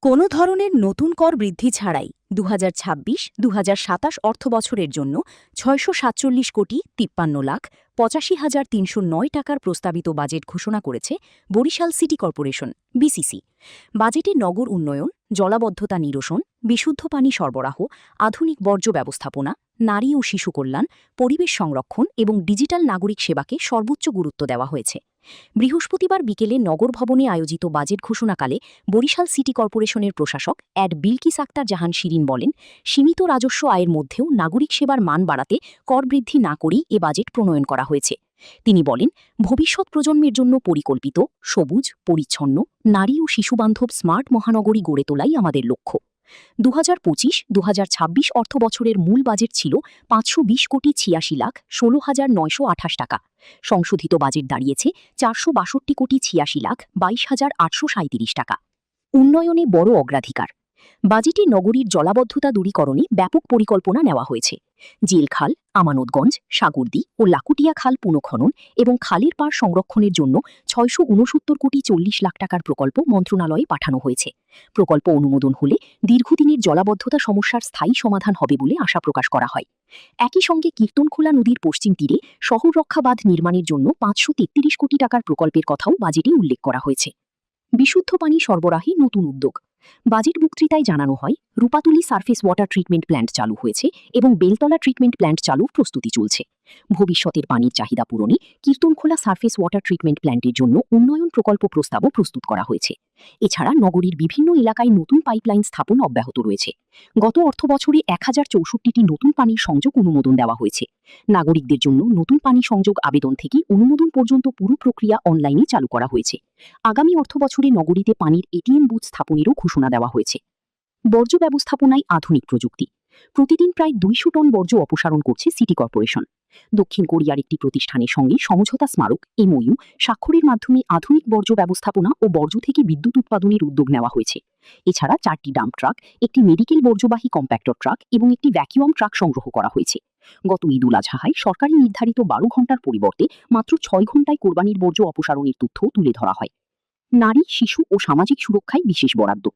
কোনো ধরনের নতুন কর বৃদ্ধি ছাড়াই 2026-2027 অর্থবছরের জন্য 647 কোটি 53,85,309 টাকার প্রস্তাবিত বাজেট ঘোষণা করেছে বরিশাল সিটি কর্পোরেশন বিসিসি। বাজেটে নগর উন্নয়ন, জলাবদ্ধতা নিরসন, বিশুদ্ধ পানি সরবরাহ, আধুনিক বর্জ্য ব্যবস্থাপনা, নারী ও শিশু কল্যাণ, পরিবেশ সংরক্ষণ এবং ডিজিটাল নাগরিক সেবাকে সর্বোচ্চ গুরুত্ব দেওয়া হয়েছে। বৃহস্পতিবার বিকেলে নগর ভবনে আয়োজিত বাজেট ঘোষণাকালে বরিশাল সিটি কর্পোরেশনের প্রশাসক অ্যাড বিলকিস আক্তার জাহান শিরিন বলেন, সীমিত রাজস্ব আয়ের মধ্যেও নাগরিক সেবার মান বাড়াতে কর বৃদ্ধি না করেই এ বাজেট প্রণয়ন করা হয়েছে। তিনি বলেন, ভবিষ্যৎ প্রজন্মের জন্য পরিকল্পিত, সবুজ, পরিচ্ছন্ন, নারী ও শিশুবান্ধব স্মার্ট মহানগরী গড়ে তোলাই আমাদের লক্ষ্য। 2025-2026 অর্থবছরের মূল বাজেট ছিল 520,86,16,928 টাকা। সংশোধিত বাজেট দাঁড়িয়েছে 462,86,22,837 টাকা। উন্নয়নে বড় অগ্রাধিকার। বাজেটে নগরীর জলাবদ্ধতা দূরীকরণে ব্যাপক পরিকল্পনা নেওয়া হয়েছে। জেলখাল, আমানতগঞ্জ, সাগরদী ও লাকুটিয়া খাল পুনঃখনন এবং খালের পাড় সংরক্ষণের জন্য 669,40,00,00,000 টাকার প্রকল্প মন্ত্রণালয়ে পাঠানো হয়েছে। প্রকল্প অনুমোদন হলে দীর্ঘদিনের জলাবদ্ধতা সমস্যার স্থায়ী সমাধান হবে বলে আশা প্রকাশ করা হয়। একই সঙ্গে কীর্তনখোলা নদীর পশ্চিম তীরে শহর রক্ষা বাঁধ নির্মাণের জন্য 533 কোটি টাকার প্রকল্পের কথাও বাজেটে উল্লেখ করা হয়েছে। বিশুদ্ধ পানি সরবরাহে নতুন উদ্যোগ। বাজেট বক্তৃতায় জানানো হয়, রূপাতুলি সারফেস ওয়াটার ট্রিটমেন্ট প্ল্যান্ট চালু হয়েছে এবং বেলতলা ট্রিটমেন্ট প্ল্যান্ট চালুর প্রস্তুতি চলছে। ভবিষ্যতের পানির চাহিদা পূরণে কীর্তনখোলা সারফেস ওয়াটার ট্রিটমেন্ট প্ল্যান্টের জন্য উন্নয়ন প্রকল্প প্রস্তাবও প্রস্তুত করা হয়েছে। এছাড়া নগরীর বিভিন্ন এলাকায় নতুন পাইপলাইন স্থাপন অব্যাহত রয়েছে। গত অর্থবছরে 1064টি নতুন পানির সংযোগ অনুমোদন দেওয়া হয়েছে। নাগরিকদের জন্য নতুন পানি সংযোগ আবেদন থেকে অনুমোদন পর্যন্ত পুরো প্রক্রিয়া অনলাইনে চালু করা হয়েছে। আগামী অর্থবছরে নগরীতে পানির এটিএম বুথ স্থাপনেরও ঘোষণা দেওয়া হয়েছে। বর্জ্য ব্যবস্থাপনায় আধুনিক প্রযুক্তি। প্রতিদিন প্রায় 200 টন বর্জ্য অপসারণ করছে সিটি কর্পোরেশন। দক্ষিণ কোরিয়ার একটি প্রতিষ্ঠানের সঙ্গে সমঝোতা স্মারক এমওইউ স্বাক্ষরের মাধ্যমে আধুনিক বর্জ্য ব্যবস্থাপনা ও বর্জ্য থেকে বিদ্যুৎ উৎপাদনের উদ্যোগ নেওয়া হয়েছে। এছাড়া 4টি ডাম্প ট্রাক, একটি মেডিকেল বর্জ্যবাহী কম্প্যাক্টর ট্রাক এবং একটি ভ্যাকুয়াম ট্রাক সংগ্রহ করা হয়েছে। গত ঈদ উল আজহায় সরকারি নির্ধারিত 12 ঘণ্টার পরিবর্তে মাত্র 6 ঘণ্টায় কোরবানির বর্জ্য অপসারণের তথ্য তুলে ধরা হয়। নারী, শিশু ও সামাজিক সুরক্ষায় বিশেষ বরাদ্দ।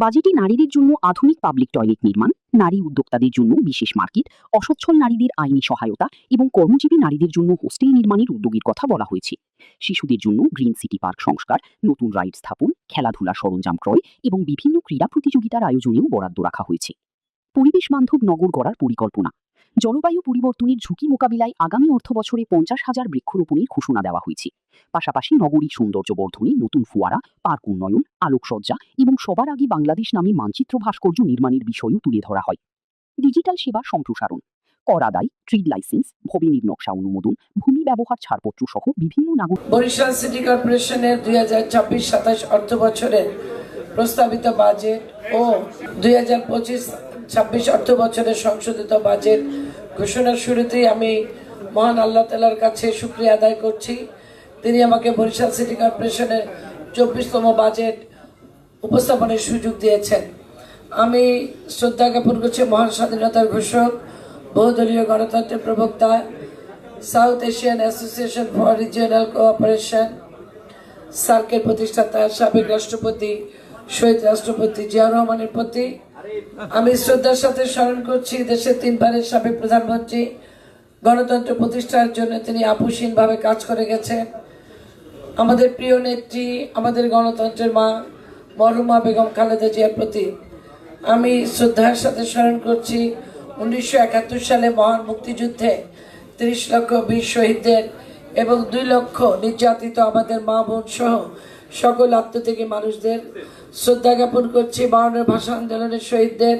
বাজেটে নারীদের জন্য আধুনিক পাবলিক টয়লেট নির্মাণ, নারী উদ্যোক্তাদের জন্য বিশেষ মার্কেট, অসচ্ছল নারীদের আইনি সহায়তা এবং কর্মজীবী নারীদের জন্য হোস্টেল নির্মাণের উদ্যোগের কথা বলা হয়েছে। শিশুদের জন্য গ্রিন সিটি পার্ক সংস্কার, নতুন রাইড স্থাপন, খেলাধুলা সরঞ্জাম ক্রয় এবং বিভিন্ন ক্রীড়া প্রতিযোগিতার আয়োজনেও বরাদ্দ রাখা হয়েছে। পরিবেশ বান্ধব নগর গড়ার পরিকল্পনা। জলবায়ু পরিবর্তনের ঝুঁকি মোকাবিলায় আগামী অর্থবছরে 50,000 বৃক্ষরোপণের ঘোষণা দেওয়া হয়েছে। পাশাপাশি নগরীর সৌন্দর্য বর্ধনে নতুন ফোয়ারা, পার্ক উন্নয়ন, আলোকসজ্জা এবং সবার আগে বাংলাদেশ নামে মানচিত্র ভাস্কর্য নির্মাণের বিষয়ও তুলে ধরা হয়। ডিজিটাল সেবা সম্প্রসারণ। কর আদায়, ট্রেড লাইসেন্স, ভবনের নকশা অনুমোদন, ভূমি ব্যবহার ছাড়পত্র সহ বিভিন্ন নাগরিক। বরিশাল সিটি কর্পোরেশনের 2024-27 অর্থবছরের প্রস্তাবিত বাজেট ও 2025-26 অর্থবছরের সংশোধিত বাজেট ঘোষণার শুরুতেই আমি মহান আল্লাহ তাআলার কাছে শুকরিয়া আদায় করছি। তিনি আমাকে বরিশাল সিটি কর্পোরেশনের 24তম বাজেট উপস্থাপনের সুযোগ দিয়েছেন। আমি শ্রদ্ধা জ্ঞাপন করছি মহান স্বাধীনতার ঘোষক, বহুদলীয় গণতন্ত্রের প্রবক্তা, south Asian association for regional cooperation সার্কের প্রতিষ্ঠাতা সাবেক রাষ্ট্রপতি শহীদ রাষ্ট্রপতি জিয়াউর রহমানের প্রতি আমি শ্রদ্ধার সাথে স্মরণ করছি দেশের 3বারের সাবেক প্রধানমন্ত্রী। গণতন্ত্র প্রতিষ্ঠার জন্য তিনি আপোষহীনভাবে কাজ করে গেছেন। আমাদের প্রিয় নেত্রী, আমাদের গণতন্ত্রের মা মরহুমা বেগম খালেদা জিয়ার প্রতি আমি শ্রদ্ধার সাথে স্মরণ করছি 1971 সালে মহান মুক্তিযুদ্ধে 30 লক্ষ বীর শহীদদের এবং 2 লক্ষ নির্যাতিত আমাদের মা বোন সহ সকল আত্মত্যাগী মানুষদের। শ্রদ্ধা জ্ঞাপন করছি 52 ভাষা আন্দোলনের শহীদদের,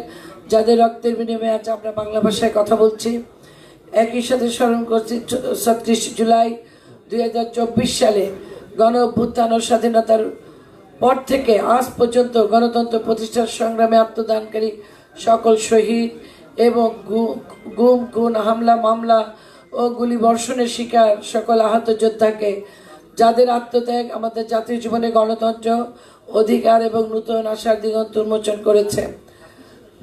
যাদের রক্তের বিনিময়ে আজ আমরা বাংলা ভাষায় কথা বলছি। একই সাথে স্মরণ করছি 37 জুলাই 2024 সালে গণ অভ্যুত্থান ও স্বাধীনতার পর থেকে আজ পর্যন্ত গণতন্ত্র প্রতিষ্ঠার সংগ্রামে আত্মদানকারী সকল শহীদ এবং গুম, খুন, হামলা, মামলা ও গুলি বর্ষণের শিকার সকল আহত যোদ্ধাকে, যাদের আত্মত্যাগ আমাদের জাতীয় জীবনে গণতন্ত্র, অধিকার এবং নূতন আশার দিগন্ত উন্মোচন করেছে।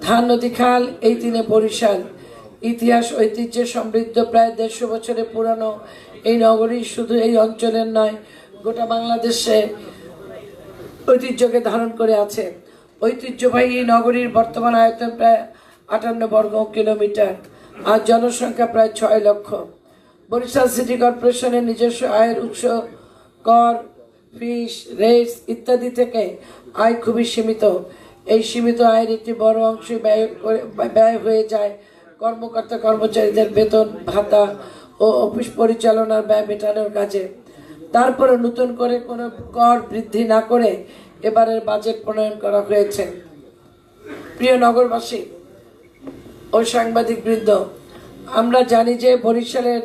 ধান নদী খাল, এই দিনে বরিশাল ইতিহাস ঐতিহ্যে সমৃদ্ধ প্রায় 150 বছরের পুরানো এই নগরী শুধু এই অঞ্চলের নয়, গোটা বাংলাদেশে ঐতিহ্যকে ধারণ করে আছে। ঐতিহ্যবাহী নগরীর বর্তমান আয়তন প্রায় 58 বর্গ কিলোমিটার আর জনসংখ্যা প্রায় 6 লক্ষ। বরিশাল সিটি কর্পোরেশনের নিজস্ব আয়ের উৎস কর, ফিস, রেটস ইত্যাদি থেকে আয় খুবই সীমিত। এই সীমিত আয়ের একটি বড় অংশ ব্যয় হয়ে যায় কর্মকর্তা কর্মচারীদের বেতন ভাতা ও অফিস পরিচালনার ব্যয় মেটানোর কাজে। তারপরে নতুন করে কোনো কর বৃদ্ধি না করে এবারের বাজেট প্রণয়ন করা হয়েছে। প্রিয় নগরবাসী ও সাংবাদিক বৃন্দ, আমরা জানি যে বরিশালের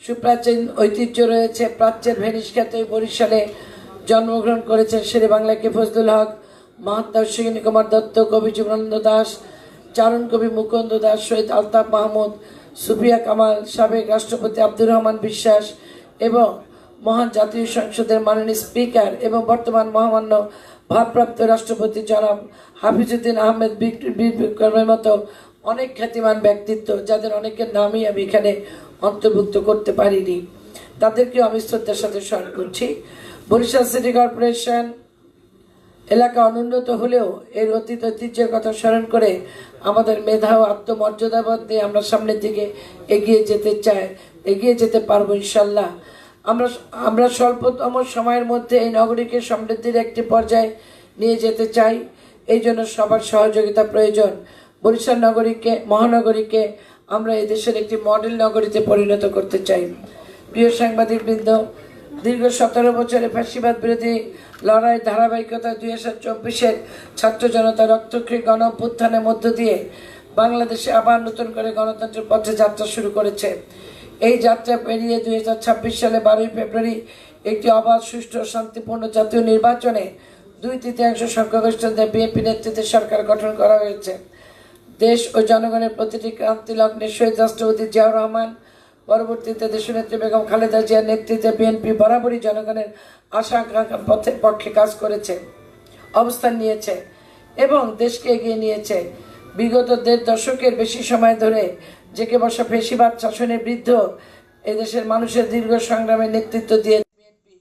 সুপ্রাচীন ঐতিহ্য রয়েছে। প্রাচ্যের ভেনিস খ্যাত বরিশালে জন্মগ্রহণ করেছেন শেরে বাংলা কে ফজলুল হক, মহাত্মা অশ্বিনী কুমার দত্ত, কবি জীবনানন্দ দাস, চারণ কবি মুকুন্দ দাস, শহীদ আলতাফ মাহমুদ, সুফিয়া কামাল, সাবেক রাষ্ট্রপতি আব্দুর রহমান বিশ্বাস এবং মহান জাতীয় সংসদের মাননীয় স্পিকার এবং বর্তমান মহামান্য ভারপ্রাপ্ত রাষ্ট্রপতি জনাব হাফিজউদ্দিন আহমেদ বীর বিক্রমের মতো অনেক খ্যাতিমান ব্যক্তিত্ব, যাদের অনেকের নামই আমি এখানে অন্তর্ভুক্ত করতে পারিনি, তাদেরকেও আমি শ্রদ্ধার সাথে স্মরণ করছি। বরিশাল সিটি কর্পোরেশন এলাকা অনুন্নত হলেও এর অতীত ঐতিহ্যের কথা স্মরণ করে আমাদের মেধা ও আত্মমর্যাদাবোধ নিয়ে আমরা সামনের দিকে এগিয়ে যেতে পারবো ইনশাল্লাহ। আমরা স্বল্পতম সময়ের মধ্যে এই নগরীকে সমৃদ্ধির একটি পর্যায়ে নিয়ে যেতে চাই। এই জন্য সবার সহযোগিতা প্রয়োজন। বরিশাল মহানগরীকে আমরা এদেশের একটি মডেল নগরীতে পরিণত করতে চাই। প্রিয় সাংবাদিক বৃন্দ, দীর্ঘ 17 বছরে ফ্যাসিবাদ বিরোধী লড়াই ধারাবাহিকতা 2024-এর ছাত্র জনতা রক্তক্ষয়ী গণ অভ্যুত্থানের মধ্য দিয়ে বাংলাদেশে আবার নতুন করে গণতন্ত্রের পথে যাত্রা শুরু করেছে। এই যাত্রা পেরিয়ে 2026 সালে 12 ফেব্রুয়ারি একটি অবাধ, সুষ্ঠু ও শান্তিপূর্ণ জাতীয় নির্বাচনে 2/3 সংখ্যাগরিষ্ঠতা বিএনপি নেতৃত্বে সরকার গঠন করা হয়েছে। দেশ ও জনগণের প্রতিটি ক্রান্তি লগ্নে শহীদ রাষ্ট্রপতি জিয়াউর রহমান, পরবর্তীতে দেশনেত্রী বেগম খালেদা জিয়ার নেতৃত্বে বিএনপি বরাবরই জনগণের আশা আকাঙ্ক্ষার পক্ষে কাজ করেছে, অবস্থান নিয়েছে এবং দেশকে এগিয়ে নিয়েছে। বিগত 1.5 দশকের বেশি সময় ধরে জেকে বসা ফ্যাসিবাদ শাসনের বিরুদ্ধে এদেশের মানুষের দীর্ঘ সংগ্রামের নেতৃত্ব দিয়ে বিএনপি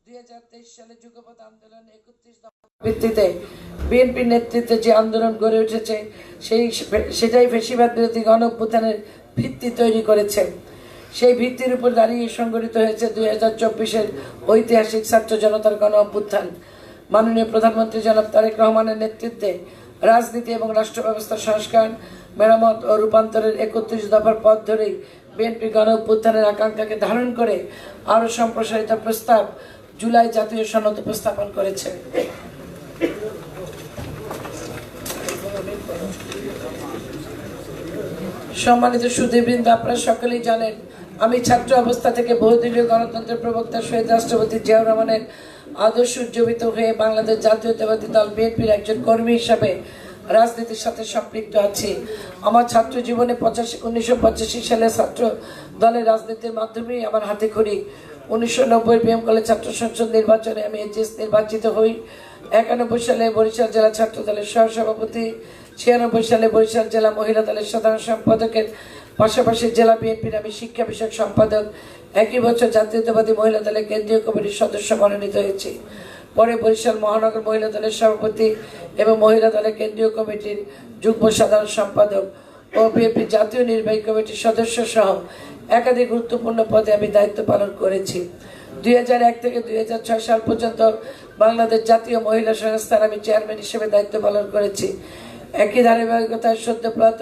2023 সালে যুগপৎ আন্দোলন 31 দফার ভিত্তিতে বিএনপির নেতৃত্বে যে আন্দোলন গড়ে উঠেছে সেটাই ফ্যাসিবাদ বিরোধী গণ অভ্যুত্থানের ভিত্তি তৈরি করেছে। সেই ভিত্তির উপর দাঁড়িয়ে সংগঠিত হয়েছে 2024-এর ঐতিহাসিক ছাত্র জনতার গণ অভ্যুত্থান। মাননীয় প্রধানমন্ত্রী জনাব তারেক রহমানের নেতৃত্বে রাজনীতি এবং রাষ্ট্র ব্যবস্থা সংস্কার, মেরামত ও রূপান্তরের 31 দফার পথ ধরেই বিএনপি গণ অভ্যুত্থানের আকাঙ্ক্ষাকে ধারণ করে আরও সম্প্রসারিত প্রস্তাব জুলাই জাতীয় সনদ উপস্থাপন করেছে। সম্মানিত সুধীবৃন্দ, আপনারা সকলেই জানেন আমি ছাত্র অবস্থা থেকে বহুদলীয় গণতন্ত্রের প্রবক্তা শহীদ রাষ্ট্রপতি জিয়াউর রহমানের আদর্শ উজ্জীবিত হয়ে বাংলাদেশ জাতীয়তাবাদী দল বিএনপির একজন কর্মী হিসাবে রাজনীতির সাথে সম্পৃক্ত আছি। আমার ছাত্র জীবনে 1985 সালে ছাত্র দলের রাজনীতির মাধ্যমেই আমার হাতে খড়ি। 1990 বিএম কলেজ ছাত্র সংসদ নির্বাচনে আমি এইচএস নির্বাচিত হই। 91 সালে বরিশাল জেলা ছাত্র দলের সহসভাপতি, 96 সালে বরিশাল জেলা মহিলা দলের সাধারণ সম্পাদকের পাশাপাশি জেলা বিএনপির আমি শিক্ষা বিষয়ক সম্পাদক। একই বছর জাতীয়তাবাদী মহিলা দলের কেন্দ্রীয় কমিটির সদস্য মনোনীত হয়েছি। পরে বরিশাল মহানগর মহিলা দলের সভাপতি এবং মহিলা দলের কেন্দ্রীয় কমিটির যুগ্ম সাধারণ সম্পাদক ও বিএনপি জাতীয় নির্বাহী কমিটির সদস্য সহ একাধিক গুরুত্বপূর্ণ পদে আমি দায়িত্ব পালন করেছি। 2001 থেকে 2006 সাল পর্যন্ত বাংলাদেশ জাতীয় মহিলা সংস্থার আমি চেয়ারম্যান হিসেবে দায়িত্ব পালন করেছি। একই ধারাবাহিকতায় সদ্যপ্রয়াত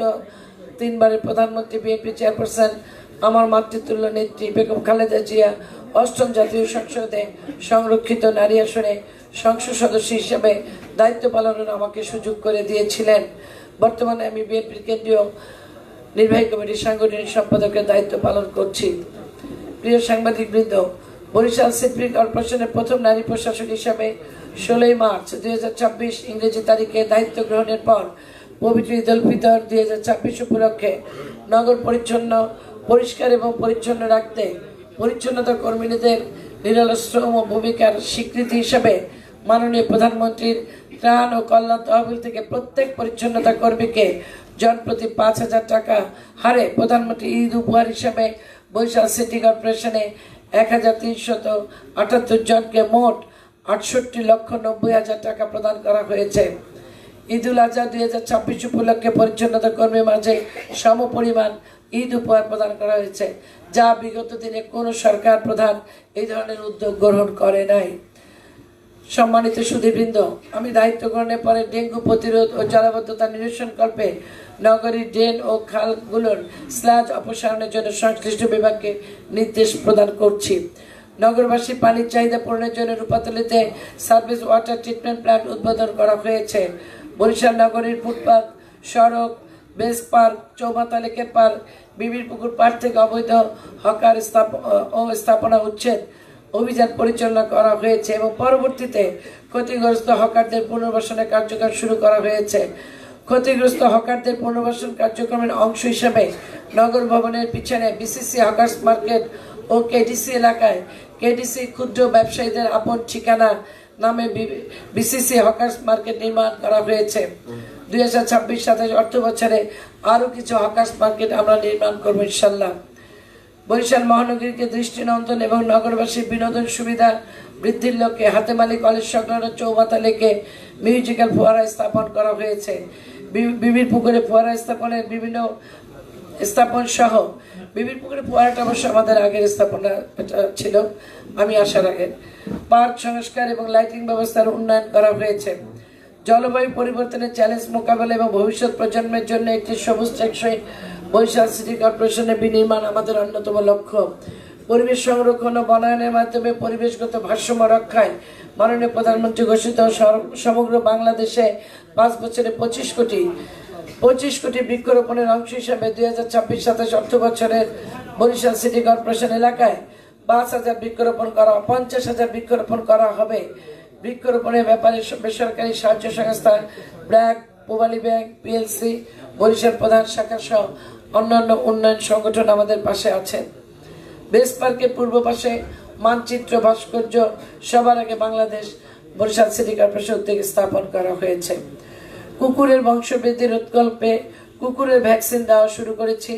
3 বারের প্রধানমন্ত্রী বিএনপি চেয়ারপারসন আমার মাতৃতুল্য নেত্রী বেগম খালেদা জিয়া 8ম জাতীয় সংসদে সংরক্ষিত নারী আসনে সংসদ সদস্য হিসেবে দায়িত্ব পালনের আমাকে সুযোগ করে দিয়েছিলেন। বর্তমানে আমি বিএনপির কেন্দ্রীয় নির্বাহী কমিটির সাংগঠনিক সম্পাদকের দায়িত্ব পালন করছি। প্রিয় সাংবাদিক বৃন্দ, বরিশাল সিটি কর্পোরেশনের প্রথম নারী প্রশাসক হিসাবে 16 মার্চ 2026 ইংরেজি তারিখে দায়িত্ব গ্রহণের পর পবিত্র ঈদ উল ফিতর 2026 উপলক্ষে নগর পরিষ্কার এবং পরিচ্ছন্ন রাখতে পরিচ্ছন্নতা কর্মীদের নিরলস শ্রম ও ভূমিকার স্বীকৃতি হিসাবে মাননীয় প্রধানমন্ত্রীর ত্রাণ ও কল্যাণ তহবিল থেকে প্রত্যেক পরিচ্ছন্নতা কর্মীকে জনপ্রতি 5,000 টাকা হারে প্রধানমন্ত্রী ঈদ উপহার হিসাবে বরিশাল সিটি কর্পোরেশনে 1378 জনকে মোট 68,90,000 টাকা প্রদান করা হয়েছে। ঈদুল আজহা 2026 উপলক্ষে পরিচ্ছন্নতা কর্মীর মাঝে সমপরিমাণ ঈদ উপহার প্রদান করা হয়েছে, যা বিগত দিনে কোনো সরকার প্রধান এই ধরনের উদ্যোগ গ্রহণ করে নাই। সম্মানিত সুধীবৃন্দ, আমি দায়িত্ব গ্রহণের পরে ডেঙ্গু প্রতিরোধ ও জলাবদ্ধতা নিরসনকল্পে নগরীর ড্রেন ও খালগুলোর স্ল্যাজ অপসারণের জন্য সংশ্লিষ্ট বিভাগকে নির্দেশ প্রদান করছি। নগরবাসী পানির চাহিদা পূরণের জন্য রূপাতলিতে সার্ভিস ওয়াটার ট্রিটমেন্ট প্ল্যান্ট উদ্বোধন করা হয়েছে। বরিশাল নগরীর ফুটপাত, সড়ক, বেস পার্ক, চৌমাথা লেকের পার্ক, বিবির পুকুর পাড় থেকে অবৈধ হকার স্থাপনা উচ্ছেদ অভিযান পরিচালনা করা হয়েছে এবং পরবর্তীতে ক্ষতিগ্রস্ত হকারদের পুনর্বাসনের কার্যক্রম শুরু করা হয়েছে। ক্ষতিগ্রস্ত হকারদের পুনর্বাসন কার্যক্রমের অংশ হিসেবে নগর ভবনের পিছনে বিসিসি হকার্স মার্কেট ও কেডিসি এলাকায় কেডিসি ক্ষুদ্র ব্যবসায়ীদের আপন ঠিকানা নামে বিসিসি হকার্স মার্কেট নির্মাণ করা হয়েছে। 2026-27 অর্থ বছরে আরও কিছু হকার্স মার্কেট আমরা নির্মাণ করবো ইনশাল্লাহ। বরিশাল মহানগরীকে দৃষ্টিনন্দন এবং নগরবাসীর বিনোদন সুবিধা বৃদ্ধির লক্ষ্যে হাতেমালি কলেজ সংলগ্ন চৌমাথা লেকে মিউজিক্যাল ফোয়ারা স্থাপন করা হয়েছে। বিবির পুকুরে ফোয়ারা স্থাপনের বিভিন্ন স্থাপন সহ বিবির পুকুরে ফোয়ারাটা অবশ্য আমাদের আগের স্থাপনা ছিল, আমি আসার আগে। পার্ক সংস্কার এবং লাইটিং ব্যবস্থার উন্নয়ন করা হয়েছে। জলবায়ু পরিবর্তনের চ্যালেঞ্জ মোকাবেলা এবং ভবিষ্যৎ প্রজন্মের জন্য একটি সবুজ টেকসই বরিশাল সিটি কর্পোরেশনের বিনির্মাণ আমাদের অন্যতম লক্ষ্য। পরিবেশ সংরক্ষণ ও বনায়নের মাধ্যমে পরিবেশগত ভারসাম্য রক্ষায় মাননীয় প্রধানমন্ত্রী ঘোষিত সমগ্র বাংলাদেশে 5 বছরে 25 কোটি বৃক্ষরোপণের অংশ হিসাবে 2026-27 অর্থ বছরের বরিশাল সিটি কর্পোরেশন এলাকায় 5,000 বৃক্ষরোপণ করা 50,000 বৃক্ষরোপণ করা হবে। বৃক্ষরোপণের ব্যাপারে বেসরকারি সাহায্য সংস্থা ব্র্যাক, পূবালী ব্যাংক, পিএলসি, বরিশাল প্রধান শাখা সহ অন্যান্য উন্নয়ন সংগঠন আমাদের পাশে আছেন। বেস পার্কের পূর্ব পাশে মানচিত্র ভাস্কর্য সবার আগে বাংলাদেশ বরিশাল সিটি কর্পোরেশন উদ্যোগে স্থাপন করা হয়েছে। কুকুরের বংশবৃদ্ধির উৎকল্পে কুকুরের ভ্যাকসিন দেওয়া শুরু করেছি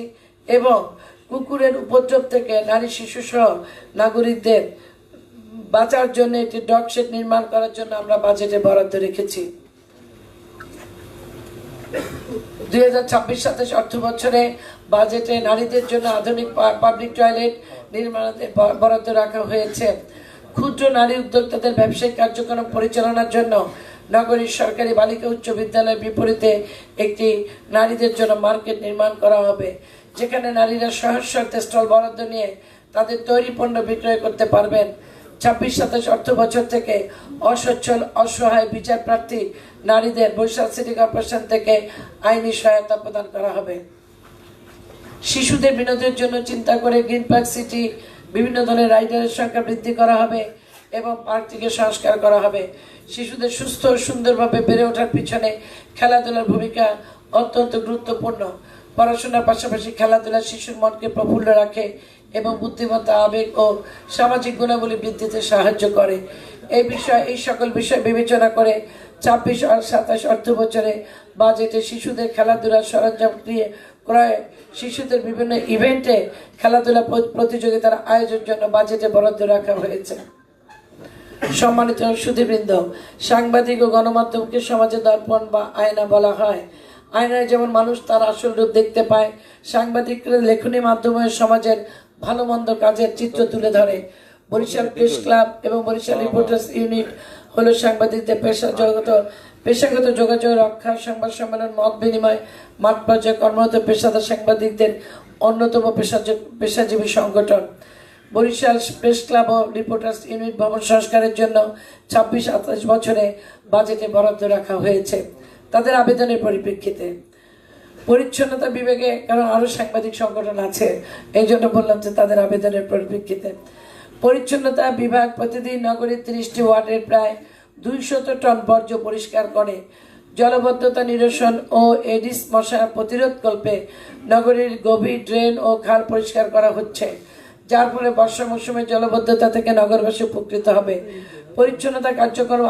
এবং কুকুরের উপদ্রব থেকে নারী শিশু সহ নাগরিকদের বাঁচার জন্য একটি ডগ শেড নির্মাণ করার জন্য আমরা বাজেটে বরাদ্দ রেখেছি। 2026-27 অর্থ বছরে বাজেটে নারীদের জন্য আধুনিক পাবলিক টয়লেট নির্মাণের বরাদ্দ রাখা হয়েছে। ক্ষুদ্র নারী উদ্যোক্তাদের ব্যবসায়িক কার্যক্রম পরিচালনার জন্য নগরীর সরকারি বালিকা উচ্চ বিদ্যালয়ের বিপরীতে একটি নারীদের জন্য মার্কেট নির্মাণ করা হবে, যেখানে নারীরা সহস্রার্থে স্টল বরাদ্দ নিয়ে তাদের তৈরি পণ্য বিক্রয় করতে পারবেন। 26-27 অর্থ বছর থেকে অসচ্ছল অসহায় বিচার প্রার্থী নারীদের বরিশাল সিটি কর্পোরেশন থেকে আইনি সহায়তা প্রদান করা হবে। শিশুদের বিনোদনের জন্য চিন্তা করে গ্রিন পার্ক সিটি বিভিন্ন ধরনের রাইডারের সংখ্যা বৃদ্ধি করা হবে এবং পার্কটিকে সংস্কার করা হবে। শিশুদের সুস্থ ও সুন্দরভাবে বেড়ে ওঠার পিছনে খেলাধুলার ভূমিকা অত্যন্ত গুরুত্বপূর্ণ। পড়াশোনার পাশাপাশি খেলাধুলা শিশুর মনকে প্রফুল্ল রাখে এবং বুদ্ধিমত্তা, আবেগ ও সামাজিক গুণাবলী বৃদ্ধিতে সাহায্য করে। এই সকল বিষয় বিবেচনা করে 26-27 অর্থ বছরে বাজেটে শিশুদের খেলাধুলার সরঞ্জাম ক্রয়, শিশুদের বিভিন্ন ইভেন্টে খেলাধুলা প্রতিযোগিতার আয়োজনের জন্য বাজেটে বরাদ্দ রাখা হয়েছে। সম্মানিত সুধীবৃন্দ, সাংবাদিক ও গণমাধ্যমকে সমাজে দর্পণ বা আয়না বলা হয়। আয়নায় যেমন মানুষ তার আসল রূপ দেখতে পায়, সাংবাদিকরা লেখনী মাধ্যমে সমাজের ভালো মন্দ কাজের চিত্র তুলে ধরে। বরিশাল প্রেস ক্লাব এবং বরিশাল রিপোর্টার্স ইউনিট হলো সাংবাদিকদের পেশাগত যোগাযোগ রক্ষা, সংবাদ সম্মেলন, মত বিনিময়, মাঠ পর্যায়ে কর্মরত পেশাদার সাংবাদিকদের অন্যতম পেশাজীবী সংগঠন। বরিশাল প্রেস ক্লাব ও রিপোর্টার্স ইউনিট ভবন সংস্কারের জন্য 26-28 বছরে বাজেটে বরাদ্দ রাখা হয়েছে তাদের আবেদনের পরিপ্রেক্ষিতে। পরিচ্ছন্নতা বিভাগে, কারণ আরো সাংবাদিক সংগঠন আছে, এই জন্য বললাম যে তাদের আবেদনের পরিপ্রেক্ষিতে পরিচ্ছন্নতা বিভাগ প্রতিদিন নগরীর 30টি ওয়ার্ডের প্রায় 200 টন বর্জ্য পরিষ্কার করে। জলবদ্ধতা নিরসন ও এডিস মশা প্রতিরোধ কল্পে নগরীর গভীর ড্রেন ও খাল পরিষ্কার করা হচ্ছে, যার ফলে বর্ষা মৌসুমে জলবদ্ধতা থেকে নগরবাসী উপকৃত হবে। পরিচ্ছন্নতা কার্যক্রম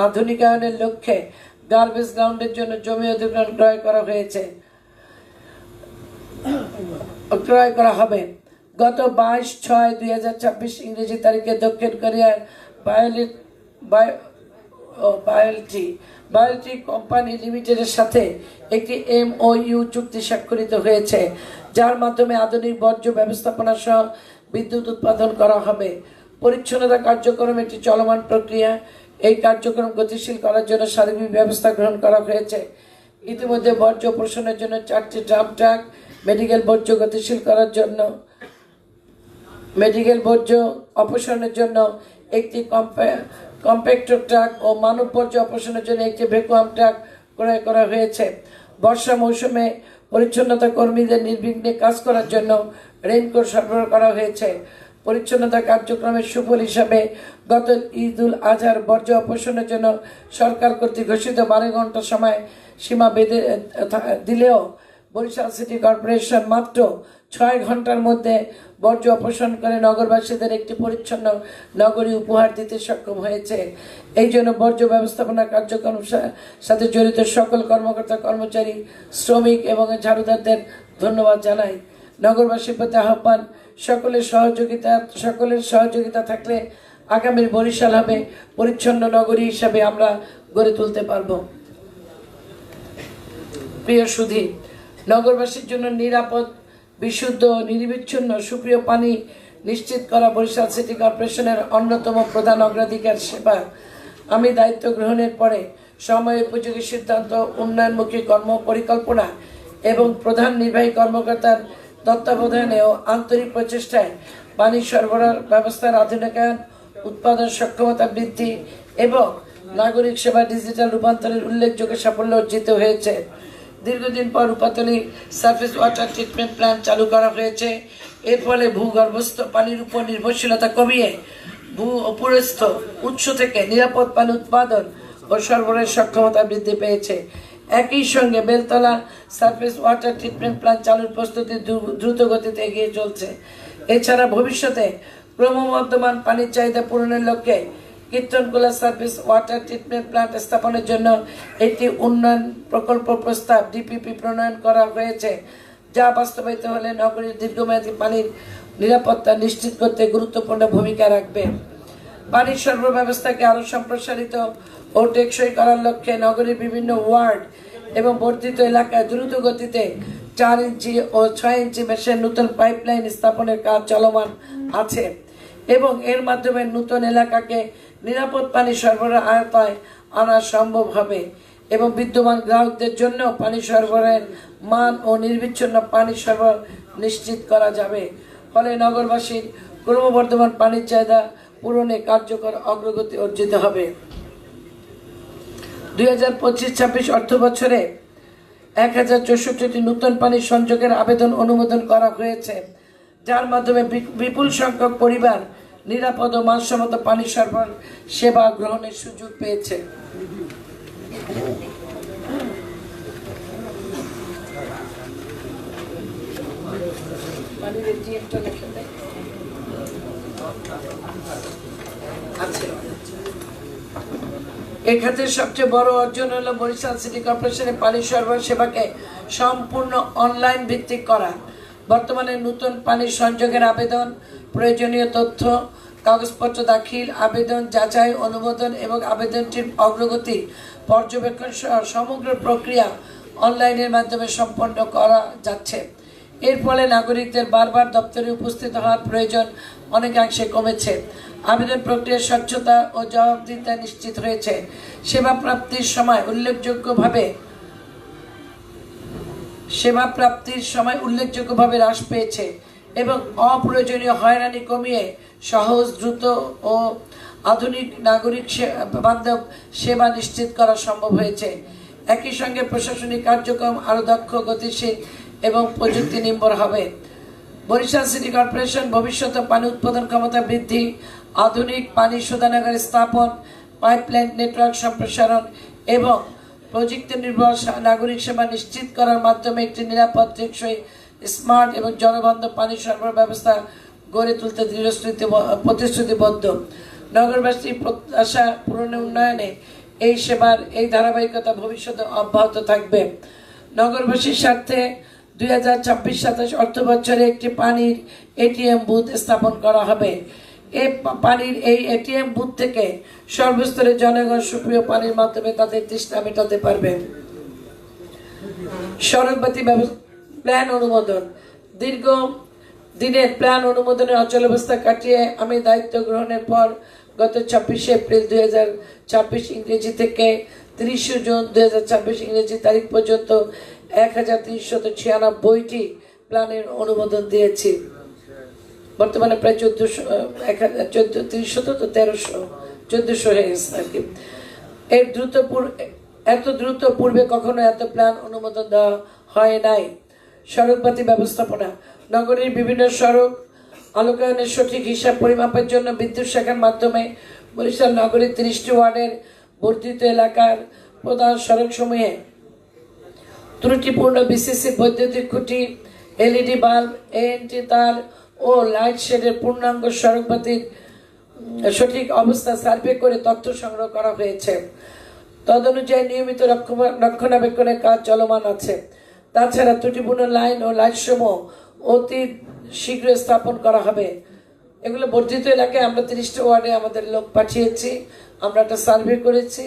আধুনিকায়নের লক্ষ্যে গার্বেজ গ্রাউন্ডের জন্য জমি অধিগ্রহণ ক্রয় করা হবে। গত 22/6/2026 ইংরেজি তারিখে দক্ষিণ কোরিয়ার ও বায়োলটি কোম্পানি লিমিটেডের সাথে একটি MOU চুক্তি স্বাক্ষরিত হয়েছে, যার মাধ্যমে আধুনিক বর্জ্য ব্যবস্থাপনা সহ বিদ্যুৎ উৎপাদন করা হবে। পরিচ্ছন্নতা কার্যক্রম একটি চলমান প্রক্রিয়া। এই কার্যক্রম গতিশীল করার জন্য সার্বিক ব্যবস্থা গ্রহণ করা হয়েছে। ইতিমধ্যে বর্জ্য অপসারণের জন্য 4টি ড্রাম ট্রাক, মেডিকেল বর্জ্য গতিশীল করার জন্য মেডিকেল বর্জ্য অপসারণের জন্য একটি কম্প্যাক্টর ট্রাক ও মানব বর্জ্য অপসারণের জন্য একটি ভ্যাকুয়াম ট্রাক ক্রয় করা হয়েছে। বর্ষা মৌসুমে পরিচ্ছন্নতা কর্মীদের নির্বিঘ্নে কাজ করার জন্য রেইনকোট সরবরাহ করা হয়েছে। পরিচ্ছন্নতা কার্যক্রমের সুফল হিসাবে গত ঈদ-উল আজহার বর্জ্য অপসারণের জন্য সরকার কর্তৃক ঘোষিত 12 ঘন্টা সময় সীমা বেঁধে দিলেও বরিশাল সিটি কর্পোরেশন মাত্র 6 ঘন্টার মধ্যে বর্জ্য অপসারণ করে নগরবাসীদের একটি পরিচ্ছন্ন নগরী উপহার দিতে সক্ষম হয়েছে। এই জন্য বর্জ্য ব্যবস্থাপনা কার্যক্রমের সাথে জড়িত সকল কর্মকর্তা, কর্মচারী, শ্রমিক এবং ঝাড়ুদারদের ধন্যবাদ জানাই। নগরবাসীর প্রতি আহ্বান, সকলের সহযোগিতা থাকলে আগামীর বরিশাল হবে পরিচ্ছন্ন নগরী হিসাবে আমরা গড়ে তুলতে পারব। প্রিয় সুধী, নগরবাসীর জন্য নিরাপদ, বিশুদ্ধ, নির্বিচ্ছিন্ন সুপ্রিয় পানি নিশ্চিত করা বরিশাল সিটি কর্পোরেশনের অন্যতম প্রধান অগ্রাধিকার সেবা। আমি দায়িত্ব গ্রহণের পরে সময় উপযোগী সিদ্ধান্ত, উন্নয়নমুখী পরিকল্পনা এবং প্রধান নির্বাহী কর্মকর্তার তত্ত্বাবধানে ও আন্তরিক প্রচেষ্টায় পানি সরবরাহ ব্যবস্থার আধুনিকায়ন, উৎপাদন সক্ষমতা বৃদ্ধি এবং নাগরিক সেবা ডিজিটাল রূপান্তরের উল্লেখযোগ্য সাফল্য অর্জিত হয়েছে। দীর্ঘদিন পর Rupatali surface water treatment plant চালু করা হয়েছে। এর ফলে ভূগর্ভস্থ পানির উপর নির্ভরশীলতা কমিয়ে ভূ-উপরস্থ উৎস থেকে নিরাপদ পানি উৎপাদন ও সরবরাহের সক্ষমতা বৃদ্ধি পেয়েছে। একই সঙ্গে Beltala surface water treatment plant চালুর প্রস্তুতি দ্রুত গতিতে এগিয়ে চলছে। এছাড়া ভবিষ্যতে ক্রমবর্ধমান পানির চাহিদা পূরণের লক্ষ্যে Kirtankhola service water treatment plant স্থাপনের জন্য একটি উন্নয়ন প্রকল্প প্রস্তাব DPP প্রণয়ন করা হয়েছে, যা বাস্তবায়িত হলে নগরীর দীর্ঘমেয়াদী পানির নিরাপত্তা নিশ্চিত করতে গুরুত্বপূর্ণ ভূমিকা রাখবে। পানির সরবরাহ ব্যবস্থাকে আরও সম্প্রসারিত ও টেকসই করার লক্ষ্যে নগরীর বিভিন্ন ওয়ার্ড এবং বর্ধিত এলাকায় দ্রুত গতিতে 4 ইঞ্চি ও 6 ইঞ্চি মেশের নতুন পাইপলাইন স্থাপনের কাজ চলমান আছে এবং এর মাধ্যমে নতুন এলাকাকে নিরাপদ পানি সরবরাহ আওতায় আনা সম্ভব হবে এবং বিদ্যমান গ্রাহকদের জন্য পানি সরবরাহের মান ও নির্বিচ্ছিন্ন পানি সরবরাহ নিশ্চিত করা যাবে। ফলে নগরবাসীর ক্রমবর্ধমান পানির চাহিদা পূরণে কার্যকর অগ্রগতি অর্জিত হবে। 2025-26 অর্থ বছরে 1064টি নতুন পানি সংযোগের আবেদন অনুমোদন করা হয়েছে, যার মাধ্যমে বিপুল সংখ্যক পরিবার নিরাপদ ও মানসম্মত পানি সরবরাহ সেবা গ্রহণের সুযোগ পেয়েছে। এই ক্ষেত্রে সবচেয়ে বড় অর্জন হলো বরিশাল সিটি কর্পোরেশনের পানি সরবরাহ সেবাকে সম্পূর্ণ অনলাইন ভিত্তিক করা। বর্তমানে নতুন পানির সংযোগের আবেদন, প্রয়োজনীয় তথ্য, কাগজপত্র দাখিল, আবেদন যাচাই, অনুমোদন এবং আবেদনটির অগ্রগতি পর্যবেক্ষণ সহ সমগ্র প্রক্রিয়া অনলাইনের মাধ্যমে সম্পন্ন করা যাচ্ছে। এর ফলে নাগরিকদের বারবার দপ্তরে উপস্থিত হওয়ার প্রয়োজন অনেকাংশে কমেছে। আবেদন প্রক্রিয়ার স্বচ্ছতা ও জবাবদিহিতা নিশ্চিত হয়েছে। সেবা প্রাপ্তির সময় উল্লেখযোগ্যভাবে হ্রাস পেয়েছে এবং অপ্রয়োজনীয় হয়রানি কমিয়ে সহজ, দ্রুত ও আধুনিক নাগরিক বান্ধব সেবা নিশ্চিত করা সম্ভব হয়েছে। একই সঙ্গে প্রশাসনিক কার্যক্রম আরও দক্ষ, গতিশীল এবং প্রযুক্তি নির্ভর হবে। বরিশাল সিটি কর্পোরেশন ভবিষ্যতে পানি উৎপাদন ক্ষমতা বৃদ্ধি, আধুনিক পানি শোধনাগার স্থাপন, পাইপলাইন নেটওয়ার্ক সম্প্রসারণ এবং প্রযুক্তি নির্ভর নাগরিক সেবা নিশ্চিত করার মাধ্যমে একটি নিরাপদ, টেকসই, স্মার্ট এবং জনবান্ধব পানি সরবরাহ ব্যবস্থা গড়ে তুলতে প্রতিশ্রুতিবদ্ধ। নগরবাসীর প্রত্যাশা পূরণে উন্নয়নে এই সেবার এই ধারাবাহিকতা ভবিষ্যতে অব্যাহত থাকবে। নগরবাসীর স্বার্থে 2026-27 অর্থ বছরে একটি পানির ATM বুথ স্থাপন করা হবে। এই পানির এই এটিএম বুথ থেকে সর্বস্তরের জনগণ সুপ্রিয় পানির মাধ্যমে তাদের তৃষ্ণা মেটাতে পারবেন। সড়কবাতি প্ল্যান অনুমোদন। দীর্ঘ দিনের প্ল্যান অনুমোদনের অচলাবস্থা কাটিয়ে আমি দায়িত্ব গ্রহণের পর গত 26 এপ্রিল 2026 ইংরেজি থেকে 30 জুন 2026 ইংরেজি তারিখ পর্যন্ত 1396টি প্ল্যানের অনুমোদন দিয়েছি। বর্তমানে প্রায় 1400 হয়ে গেছে আর কি। এত দ্রুত পূর্বে কখনো এত প্ল্যান অনুমোদন দেওয়া হয় নাই। সড়কবাতি ব্যবস্থাপনা। নগরীর বিভিন্ন সড়ক আলোকায়নের সঠিক হিসাব পরিমাপের জন্য বিদ্যুৎ শাখার মাধ্যমে বরিশাল নগরীর 30টি ওয়ার্ডের বর্ধিত এলাকার প্রধান সড়কসমূহে ত্রুটিপূর্ণ বিসিসি বৈদ্যুতিক খুঁটি, এলইডি বাল্ব, এএনটি তার ও লাইট শেডের পূর্ণাঙ্গ সড়কবাতির সঠিক অবস্থা সার্ভে করে তথ্য সংগ্রহ করা হয়েছে। তদনুযায়ী নিয়মিত রক্ষণাবেক্ষণের কাজ চলমান আছে। তাছাড়া ত্রুটিপূর্ণ লাইন ও লাইট সমূহ অতি শীঘ্র স্থাপন করা হবে। এগুলো বর্ধিত এলাকায় আমরা 30টা ওয়ার্ডে আমাদের লোক পাঠিয়েছি, আমরা একটা সার্ভে করেছি,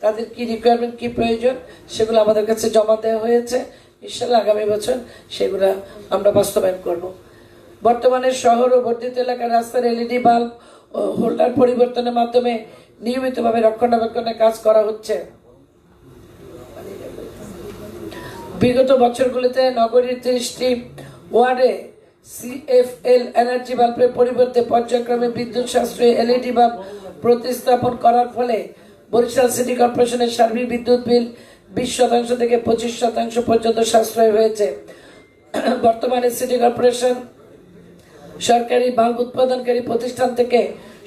তাদের কি রিকোয়ারমেন্ট কি প্রয়োজন সেগুলো আমাদের কাছে জমা দেওয়া হয়েছে। ইনশাআল্লাহ আগামী বছর সেগুলো আমরা বাস্তবায়ন করব। বর্তমানে শহর ও বর্ধিত এলাকার রাস্তার এলইডি বাল্ব ও হোল্ডার পরিবর্তনের মাধ্যমে নিয়মিতভাবে রক্ষণাবেক্ষণের কাজ করা হচ্ছে। বিগত বছরগুলিতে নগরীর 30টি ওয়ার্ডে সিএফএল এনার্জি বাল্বের পরিবর্তে পর্যায়ক্রমে বিদ্যুৎ সাশ্রয়ী এলইডি বাল্ব প্রতিস্থাপন করার ফলে বরিশাল সিটি কর্পোরেশনের সার্বিক বিদ্যুৎ বিল 20% থেকে 25% পর্যন্ত সাশ্রয় হয়েছে। বর্তমানে সিটি কর্পোরেশন সরকারি বাল্ব উৎপাদনকারী প্রতিষ্ঠান থেকে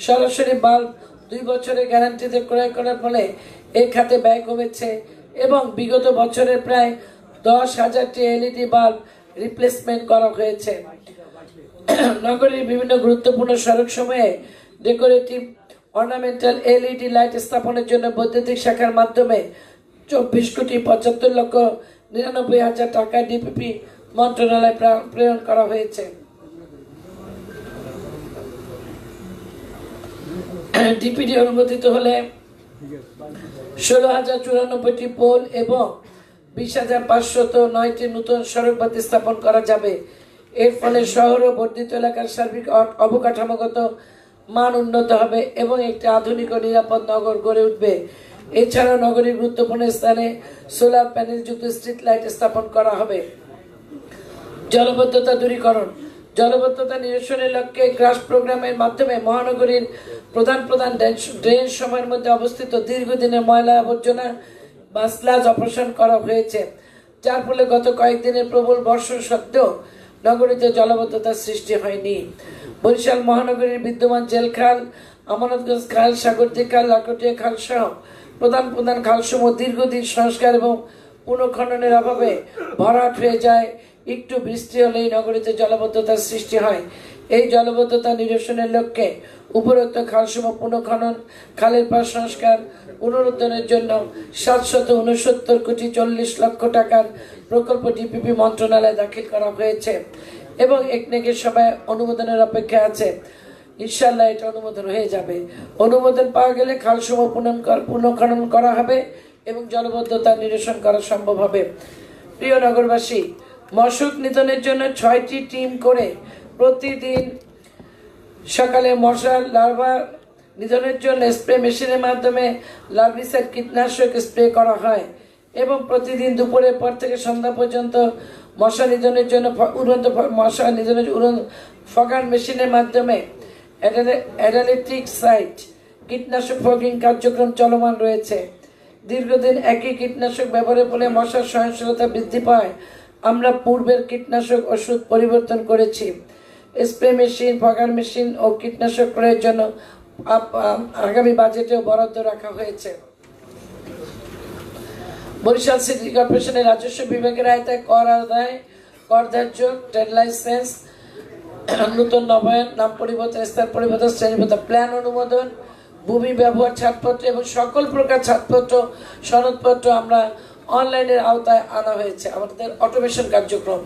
সরাসরি বাল্ব 2 বছরের গ্যারান্টিতে ক্রয় করার ফলে এই খাতে ব্যয় কমেছে এবং বিগত বছরের প্রায় 10,000টি এলইডি বাল্ব রিপ্লেসমেন্ট করা হয়েছে। নগরীর বিভিন্ন গুরুত্বপূর্ণ সড়ক সময়ে ডেকোরেটিভ অর্নামেন্টাল এলইডি লাইট স্থাপনের জন্য বৈদ্যুতিক শাখার মাধ্যমে 24,75,99,000 টাকা ডিপিপি মন্ত্রণালয়ে প্রেরণ করা হয়েছে। ডিপিডি অনুমোদিত হলে 16,094টি পোল এবং 20,509টি নতুন সড়কবাতি স্থাপন করা যাবে। এর ফলে শহর ও বর্ধিত এলাকার সার্বিক অবকাঠামোগত মান উন্নত হবে এবং একটি আধুনিক ও নিরাপদ নগর গড়ে উঠবে। এছাড়াও নগরীর গুরুত্বপূর্ণ স্থানে সোলার প্যানেল যুক্ত স্ট্রিট লাইট স্থাপন করা হবে। জলবদ্ধতা দূরীকরণ। জলবদ্ধতা নিরসনের লক্ষ্যে গ্রাস প্রোগ্রামের মাধ্যমে মহানগরীর প্রধান ড্রেন সময়ের মধ্যে অবস্থিত দীর্ঘদিনের ময়লা আবর্জনা বা স্লাজ অপারেশন করা হয়েছে, যার ফলে গত কয়েকদিনের প্রবল বর্ষণ সত্ত্বেও নগরীতে জলবদ্ধতার সৃষ্টি হয়নি। বরিশাল মহানগরীর বিদ্যমান জেলখাল, আমানতগঞ্জ খাল, সাগরদী খাল, লাকটিয়া খাল সহ প্রধান খালসমূহ দীর্ঘদিন সংস্কার এবং পুনঃখননের অভাবে ভরাট হয়ে যায়। একটু বৃষ্টি হলেই নগরীতে জলবদ্ধতার সৃষ্টি হয়। এই জলবদ্ধতা নিরসনের লক্ষ্যে উপরোক্ত খালসমূহ পুনঃখনন, খালের পাশ সংস্কার, পুনরুদ্ধারের জন্য 769 কোটি 40 লক্ষ টাকার প্রকল্প ডিপিপি মন্ত্রণালয়ে দাখিল করা হয়েছে এবং একনেকের সবাই অনুমোদনের অপেক্ষা আছে। ইনশাআল্লাহ এটা অনুমোদন হয়ে যাবে। অনুমোদন পাওয়া গেলে খালসমূহ পুনঃখনন করা হবে এবং জলবদ্ধতা নিরসন করা সম্ভব হবে। প্রিয় নগরবাসী, মশক নিধনের জন্য 6টি টিম করে প্রতিদিন সকালে মশার লার্ভা নিধনের জন্য স্প্রে মেশিনের মাধ্যমে লার্ভিসাইড কীটনাশক স্প্রে করা হয় এবং প্রতিদিন দুপুরের পর থেকে সন্ধ্যা পর্যন্ত মশা নিধনের জন্য ফগান মেশিনের মাধ্যমে অ্যাডালেটিক সাইট কীটনাশক ফগিং কার্যক্রম চলমান রয়েছে। দীর্ঘদিন একই কীটনাশক ব্যবহারের ফলে মশার সহনশীলতা বৃদ্ধি পায়। আমরা পূর্বের কীটনাশক ওষুধ পরিবর্তন করেছি। স্প্রে মেশিন, ফগান মেশিন ও কীটনাশক ক্রয়ের জন্য আগামী বাজেটেও বরাদ্দ রাখা হয়েছে। বরিশাল সিটি কর্পোরেশনের রাজস্ব বিভাগের আওতায় কর আদায়, কর ধার্য, ট্রেড লাইসেন্স, নতুন নবায়ন, নাম পরিবর্তন, স্থান পরিবর্তন, শ্রেণীভুক্ত প্ল্যান অনুমোদন, ভূমি ব্যবহার ছাড়পত্র এবং সকল প্রকার ছাড়পত্র, সনদপত্র আমরা অনলাইনের আওতায় আনা হয়েছে। আমাদের অটোমেশন কার্যক্রম।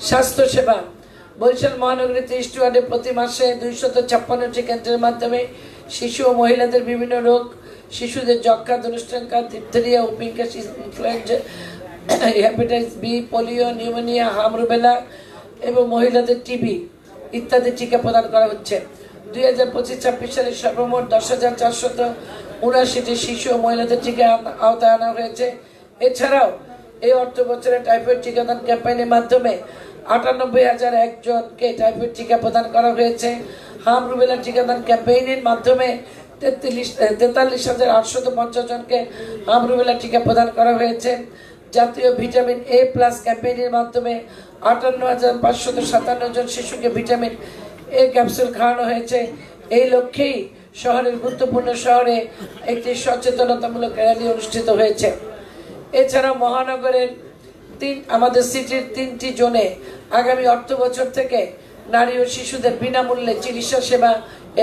স্বাস্থ্যসেবা। বরিশাল মহানগরী 30টি ওয়ার্ডে প্রতি মাসে 256টি কেন্দ্রের মাধ্যমে শিশু ও মহিলাদের বিভিন্ন রোগ, শিশুদের যক্ষ্মা, ধনুষ্টঙ্কা, diphtheria, whooping cough, influenza, hepatitis B, polio, pneumonia, হাম রুবেলা এবং মহিলাদের টিবি ইত্যাদি টিকা প্রদান করা হচ্ছে। 2025-26 সালে সর্বমোট 10,479টি শিশু ও মহিলাদের টিকা আওতায় আনা হয়েছে। এছাড়াও এই অর্থ বছরে টাইফয়েড টিকাদান ক্যাম্পেইনের মাধ্যমে 98,001 জনকে টাইফয়েড টিকা প্রদান করা হয়েছে। হাম রুবেলা টিকাদান ক্যাম্পেইনের মাধ্যমে 43,850 জনকে হাম রুবেলা টিকা প্রদান করা হয়েছে। জাতীয় ভিটামিন এ প্লাস ক্যাম্পেইনের মাধ্যমে 58,557 জন শিশুকে ভিটামিন এ ক্যাপসুল খাওয়ানো হয়েছে। এই লক্ষ্যেই শহরের গুরুত্বপূর্ণ শহরে একটি সচেতনতামূলক র্যালি অনুষ্ঠিত হয়েছে। এছাড়া মহানগরের আমাদের সিটির 3টি জোনে আগামী অর্থ বছর থেকে নারী ও শিশুদের বিনামূল্যে চিকিৎসা সেবা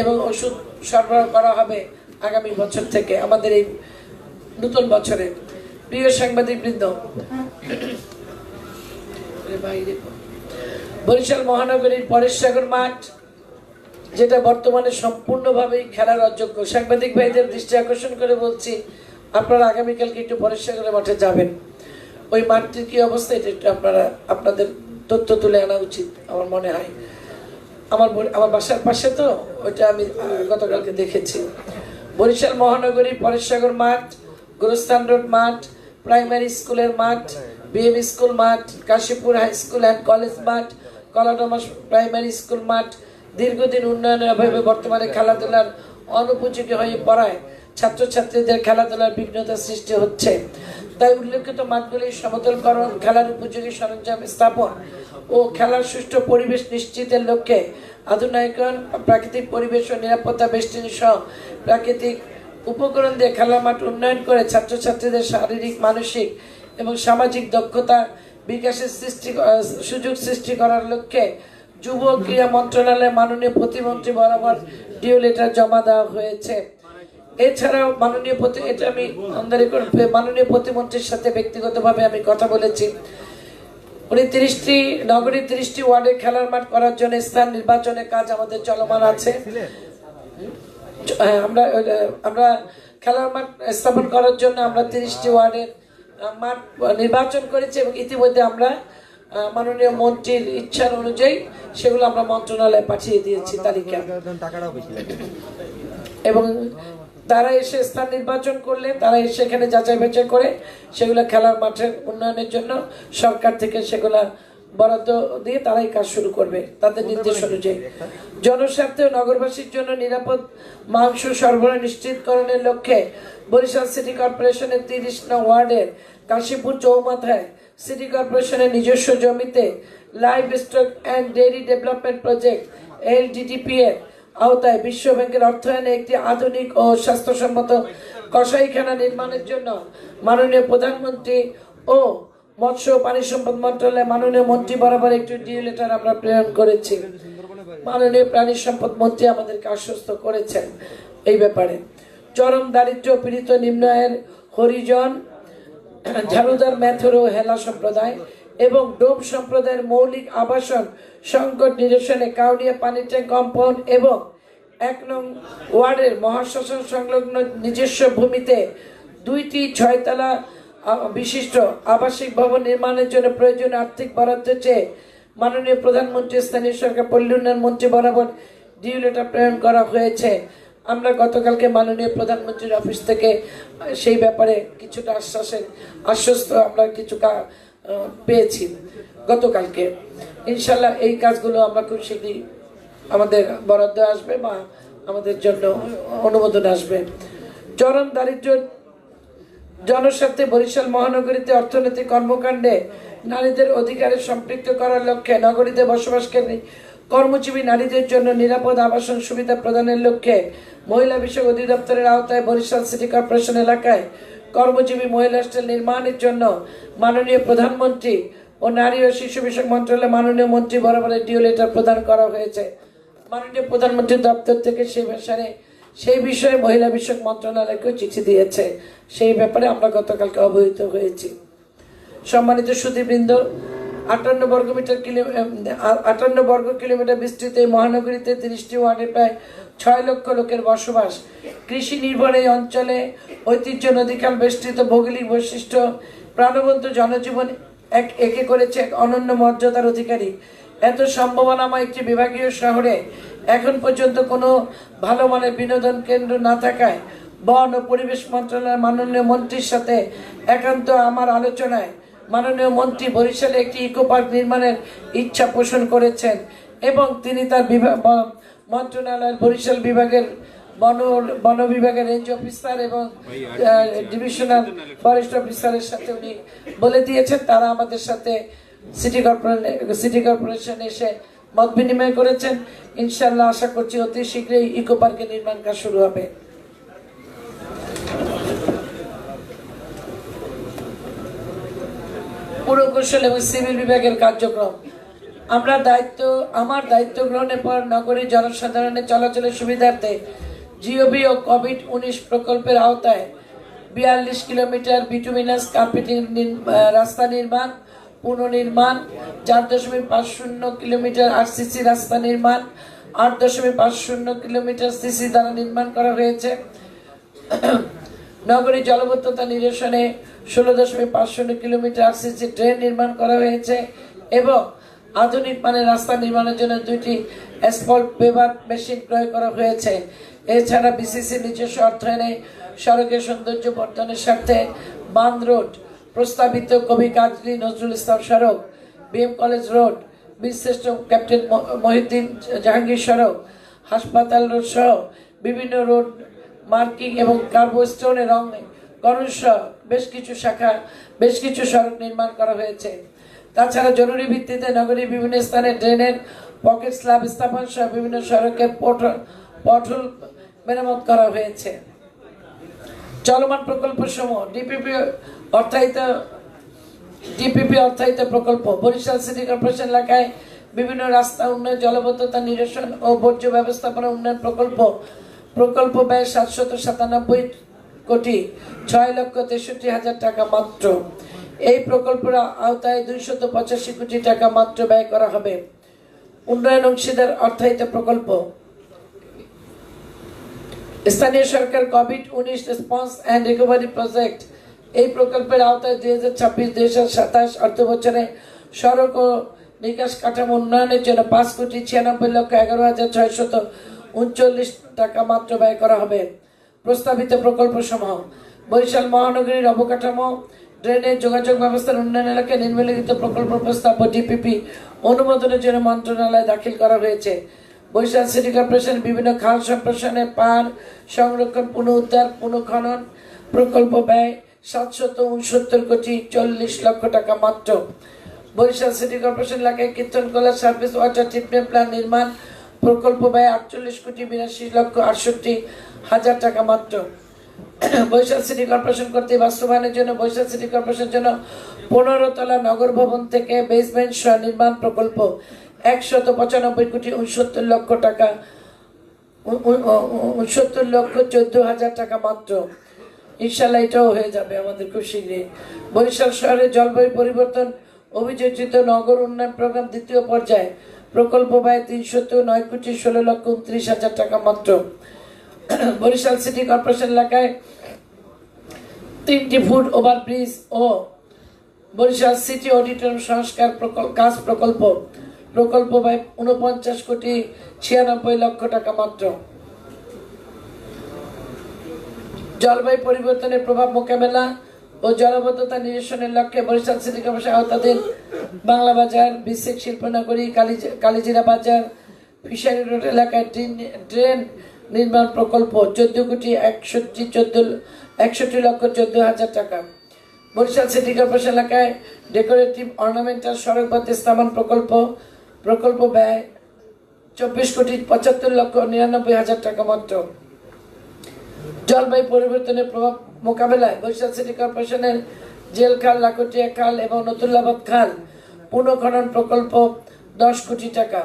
এবং ওষুধ সরবরাহ করা হবে আগামী বছর থেকে, আমাদের এই নতুন বছরে। প্রিয় সাংবাদিকবৃন্দ, বরিশাল মহানগরীর পরেশসাগর মাঠ, যেটা বর্তমানে সম্পূর্ণভাবেই খেলার অযোগ্য, সাংবাদিক ভাইদের দৃষ্টি আকর্ষণ করে বলছি, আপনারা আগামীকালকে একটু পরেশসাগরের মাঠে যাবেন। ওই মাঠটির কি অবস্থা এটা একটু আপনাদের তথ্য তুলে আনা উচিত আমার মনে হয়। আমার বাসার পাশে তো, ওইটা আমি গতকালকে দেখেছি। বরিশাল মহানগরী পরেশসাগর মাঠ, গোরস্থান রোড মাঠ, প্রাইমারি স্কুলের মাঠ, বিএম স্কুল মাঠ, Kashipur high school and college মাঠ, কলাডোমা প্রাইমারি স্কুল মাঠ দীর্ঘদিন উন্নয়নের অভাবে বর্তমানে খেলাধুলার অনুপযোগী হয়ে পড়ায় ছাত্রছাত্রীদের খেলাধুলার বিঘ্নতা সৃষ্টি হচ্ছে। তাই উল্লেখিত মাঠগুলি সমতলকরণ, খেলার উপযোগী সরঞ্জাম স্থাপন ও খেলার সুষ্ঠু পরিবেশ নিশ্চিতের লক্ষ্যে আধুনিকায়ন, প্রাকৃতিক পরিবেশ ও নিরাপত্তা বেষ্টনী সহ প্রাকৃতিক উপকরণ দিয়ে খেলার মাঠ উন্নয়ন করে ছাত্রছাত্রীদের শারীরিক, মানসিক এবং সামাজিক দক্ষতা বিকাশের সুযোগ সৃষ্টি করার লক্ষ্যে যুব ক্রীড়া মন্ত্রণালয়ের মাননীয় প্রতিমন্ত্রী বরাবর ডিও লেটার জমা দেওয়া হয়েছে। এছাড়াও মাননীয় প্রতিমন্ত্রীর সাথে ব্যক্তিগতভাবে আমি কথা বলেছি। উনি 30টি নগরীর 30টি ওয়ার্ডে খেলার মাঠ করার জন্য স্থান নির্বাচনের কাজ আমাদের চলমান আছে। আমরা খেলার মাঠ স্থাপন করার জন্য আমরা 30টি ওয়ার্ডের মাঠ নির্বাচন করেছি এবং ইতিমধ্যে আমরা মাননীয় মন্ত্রীর ইচ্ছার অনুযায়ী সেগুলো আমরা মন্ত্রণালয়ে পাঠিয়ে দিয়েছি তালিকা, এবং তারা এসে স্থান নির্বাচন করলে তারা এসে এখানে যাচাই বাছাই করে সেগুলো খেলার মাঠের উন্নয়নের জন্য সরকার থেকে সেগুলা বরাদ্দ দিয়ে তারাই কাজ শুরু করবে তাদের নির্দেশ অনুযায়ী। জনস্বার্থে নগরবাসীর জন্য নিরাপদ মাংস সরবরাহ নিশ্চিতকরণের লক্ষ্যে বরিশাল সিটি কর্পোরেশনের 30 নং ওয়ার্ডের কাশীপুর চৌমাথায় সিটি কর্পোরেশনের নিজস্ব জমিতে live stock and dairy development project LDDP এর আওতায় বিশ্ব ব্যাংকের অর্থায়নে একটি আধুনিক ও স্বাস্থ্যসম্মত কসাইখানা নির্মাণের জন্য মাননীয় প্রধানমন্ত্রী ও মৎস্য ও পানি সম্পদ মন্ত্রণালয়ে মাননীয় মন্ত্রী বরাবর একটি ডিও লেটার আমরা প্রেরণ করেছি। মাননীয় প্রাণী সম্পদ মন্ত্রী আমাদেরকে আশ্বস্ত করেছেন এই ব্যাপারে। চরম দারিদ্র পীড়িত নিম্ন আয়ের হরিজন, ঝাড়ুদার, ম্যাথর ও হেলা সম্প্রদায় এবং ডোম সম্প্রদায়ের মৌলিক আবাসন সংকট নিরসনে কাউনিয়া পানি ট্যাঙ্ক কম্পাউন্ড এবং 1 নং ওয়ার্ডের মহাশ্মশান সংলগ্ন নিজস্ব ভূমিতে 2টি 6তলা বিশিষ্ট আবাসিক ভবন নির্মাণের জন্য প্রয়োজনীয় আর্থিক বরাদ্দ চেয়ে মাননীয় প্রধানমন্ত্রী, স্থানীয় সরকার, পল্লী উন্নয়ন মন্ত্রী বরাবর ডিও লেটার প্রেরণ করা হয়েছে। আমরা গতকালকে মাননীয় প্রধানমন্ত্রীর অফিস থেকে সেই ব্যাপারে কিছুটা আশ্বস্ত আমরা কিছু পেয়েছি গতকালকে। ইনশাল্লাহ এই কাজগুলো আমরা খুব শীঘ্রই আমাদের বরাদ্দ আসবে বা আমাদের জন্য অনুমোদন আসবে। চরম দারিদ্র জনস্বার্থে বরিশাল মহানগরীতে অর্থনৈতিক কর্মকাণ্ডে নারীদের অধিকারে সম্পৃক্ত করার লক্ষ্যে নগরীতে বসবাসকারী কর্মজীবী নারীদের জন্য নিরাপদ আবাসন সুবিধা প্রদানের লক্ষ্যে মহিলা বিষয়ক অধিদপ্তরের আওতায় বরিশাল সিটি কর্পোরেশন এলাকায় কর্মজীবী মহিলা হোস্টেল নির্মাণের জন্য মাননীয় প্রধানমন্ত্রী ও নারী ও শিশু বিষয়ক মন্ত্রণালয় মাননীয় মন্ত্রী বরাবর ডিও লেটার প্রদান করা হয়েছে। মাননীয় প্রধানমন্ত্রীর দপ্তর থেকে সেই বিষয়ে মহিলা বিষয়ক মন্ত্রণালয়কেও চিঠি দিয়েছে। সেই ব্যাপারে আমরা গতকালকে অবহিত হয়েছি। সম্মানিত সুধীবৃন্দ, 58 বর্গ কিলোমিটার বিস্তৃত এই মহানগরীতে 30টি ওয়ার্ডে প্রায় 6 লক্ষ লোকের বসবাস। কৃষি নির্ভর এই অঞ্চলে ঐতিহ্য, নদীখাল বেষ্টিত, ভৌগোলিক বৈশিষ্ট্য, প্রাণবন্ত জনজীবন একে করেছে এক অনন্য মর্যাদার অধিকারী। এত সম্ভাবনাময় একটি বিভাগীয় শহরে এখন পর্যন্ত কোনো ভালো মানের বিনোদন কেন্দ্র না থাকায় বন ও পরিবেশ মন্ত্রণালয়ের মাননীয় মন্ত্রীর সাথে একান্ত আমার আলোচনায় মাননীয় মন্ত্রী বরিশালে একটি ইকো পার্ক নির্মাণের ইচ্ছা পোষণ করেছেন এবং তিনি তার মন্ত্রণালয়ের বরিশাল বিভাগের বন বিভাগের রেঞ্জ অফিসার এবং ডিভিশনাল ফরেস্ট অফিসারের সাথে উনি বলে দিয়েছেন। তারা আমাদের সাথে সিটি কর্পোরেশন এসে মত বিনিময় করেছেন। ইনশাল্লাহ আশা করছি অতি শীঘ্রই ইকো পার্কের নির্মাণ কাজ শুরু হবে। পুরকৌশল এবং সিভিল বিভাগের কার্যক্রম। আমার দায়িত্ব গ্রহণের পর নগরীর জনসাধারণের চলাচলের সুবিধার্থে জিওবি ও কোভিড-19 প্রকল্পের আওতায় 42 কিলোমিটার বিটুমিনাস কার্পেটিং রাস্তা নির্মাণ, পুনর্নির্মাণ, 4.50 কিলোমিটার আরসিসি রাস্তা নির্মাণ, 8.50 কিলোমিটার সিসি দ্বারা নির্মাণ করা হয়েছে। নগরী জলবদ্ধতা নিরসনে 16.50 কিলোমিটার আরসিসি ড্রেন নির্মাণ করা হয়েছে এবং আধুনিক মানের রাস্তা নির্মাণের জন্য 2টি অ্যাসফল্ট পেভার মেশিন ক্রয় করা হয়েছে। এছাড়া বিসিসি নিজস্ব অর্থায়নে সড়কের সৌন্দর্য বর্ধনের স্বার্থে বাঁধ রোড, প্রস্তাবিত কবি কাজী নজরুল ইসলাম সড়ক, বিএম কলেজ রোড, বীরশ্রেষ্ঠ ক্যাপ্টেন মহিউদ্দিন জাহাঙ্গীর সড়ক, হাসপাতাল রোড সহ বিভিন্ন রোড মার্কিং এবং কার্বোস্টোনের করণ সহ বেশ কিছু সড়ক নির্মাণ করা হয়েছে। তাছাড়া জরুরি ভিত্তিতে নগরীর বিভিন্ন স্থানে ড্রেনের পকেট স্ল্যাব স্থাপন সহ বিভিন্ন সড়কের পটহোল মেরামত করা হয়েছে। চলমান প্রকল্প সমূহ ডিপিপি অর্থায়িত প্রকল্প। বরিশাল সিটি কর্পোরেশন এলাকায় বিভিন্ন রাস্তা উন্নয়ন, জলবদ্ধতা নিরসন ও বর্জ্য ব্যবস্থাপনা উন্নয়ন প্রকল্প ব্যয় 797,6,63,000 টাকা মাত্র। এই প্রকল্পের আওতায় 285 কোটি টাকা মাত্র ব্যয় করা হবে। উন্নয়ন অংশীদার অর্থায়িত প্রকল্প। স্থানীয় সরকার কোভিড-19 রেসপন্স অ্যান্ড রিকভারি প্রজেক্ট। এই প্রকল্পের আওতায় 2026-2027 অর্থ বছরে সড়ক ও নিকাশ কাঠামো উন্নয়নের জন্য 5,96,11,639 টাকা মাত্র ব্যয় করা হবে। প্রস্তাবিত প্রকল্প সমূহ: বরিশাল মহানগরীর অবকাঠামো, ড্রেনেজ, যোগাযোগ ব্যবস্থার উন্নয়ন এলাকায় নিম্নলিখিত প্রকল্প প্রস্তাব ও ডিপিপি অনুমোদনের জন্য মন্ত্রণালয়ে দাখিল করা হয়েছে। বরিশাল সিটি কর্পোরেশন বিভিন্ন খাল সম্প্রসারণে পার সংরক্ষণ, পুনরুদ্ধার, পুনঃখনন প্রকল্প ব্যয় 769,40,00,000 টাকা মাত্র। বরিশাল সিটি কর্পোরেশন এলাকায় কীর্তনকলা সার্ভিস ওয়াটার ট্রিটমেন্ট প্ল্যান্ট নির্মাণ প্রকল্প ব্যয় 48,82,68,000 টাকা মাত্র। বরিশাল সিটি কর্পোরেশন কর্তৃক বাস্তবায়নের জন্য বরিশাল সিটি কর্পোরেশনের জন্য 15 তলা নগর ভবন থেকে বেসমেন্ট সহ নির্মাণ প্রকল্প 195,69,69,00,000 টাকা, 69,14,000 টাকা মাত্র। ইনশাল্লাহ এটাও হয়ে যাবে আমাদের খুব শীঘ্রই। বরিশাল শহরে জলবায়ু পরিবর্তন অভিযোজিত নগর উন্নয়ন প্রোগ্রাম দ্বিতীয় পর্যায়ে প্রকল্প ব্যয় 309,16,29,000 টাকা মাত্র। বরিশাল সিটি কর্পোরেশন এলাকায় 3টি ফুট ওভারব্রিজ ও বরিশাল সিটি অডিটোরিয়াম সংস্কার প্রকল্প ব্যয় 49,96,00,000 টাকা মাত্র। জলবায়ু পরিবর্তনের প্রভাব মোকাবেলা ও জলাবদ্ধতা নিরসনের লক্ষ্যে বরিশাল সিটি কর্পোরেশন আওতাধীন বাংলা বাজার, বিসিক শিল্পনগরী, কালীজিরা বাজার, ফিশারি রোড এলাকায় ড্রেন নির্মাণ প্রকল্প 14,61,14,00,000 টাকা। বরিশাল সিটি কর্পোরেশন এলাকায় ডেকোরেটিভ অর্নামেন্টাল সড়ক বাতি স্থাপন প্রকল্প ব্যয় 24,75,99,000 টাকা মাত্র। জলবায়ু পরিবর্তনের প্রভাব মোকাবেলায় বরিশাল সিটি কর্পোরেশনের জেল খাল, লাকুটিয়া খাল এবং নতুল্লাবাদ খাল পুনঃখনন প্রকল্প 10 কোটি টাকা।